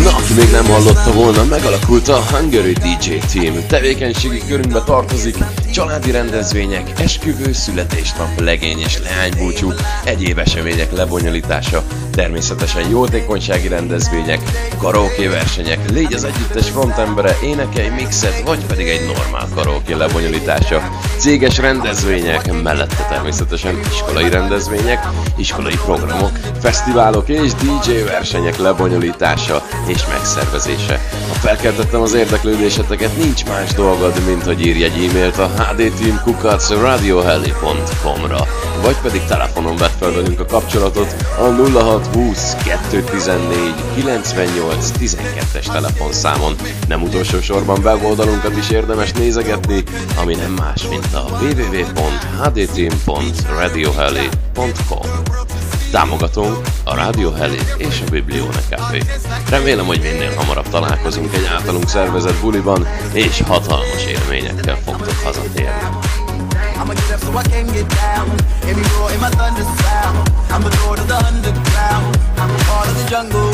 Na, aki még nem hallotta volna, megalakult a Hungary DJ Team. Tevékenységi körünkbe tartozik családi rendezvények, esküvő, születésnap, legény és leánybúcsú, egyéb események lebonyolítása, természetesen jótékonysági rendezvények, karaoké versenyek, légy az együttes frontembere, énekelj mixet, vagy pedig egy normál karaoké lebonyolítása, céges rendezvények, mellette természetesen iskolai rendezvények, iskolai programok, fesztiválok és DJ versenyek lebonyolítása és megszervezése. Ha felkeltettem az érdeklődéseteket, nincs más dolgod, mint hogy írj egy e-mailt a hdteam@radiohelli.com-ra, vagy pedig telefonon vedd fel velünk a kapcsolatot a 0620 214 98 12-es telefonszámon. Nem utolsó sorban weboldalunkat is érdemes nézegetni, ami nem más, mint a www.hdteam.radiohelli.com. Támogatunk a Radio Helli és a Biblione Café. Remélem, hogy minél hamarabb találkozunk egy általunk szervezett buliban, és hatalmas élményekkel fogtok hazatérni. I'ma get up so I can get down. Hear me roar in my thunder sound. I'm the lord of the underground. I'm a part of the jungle.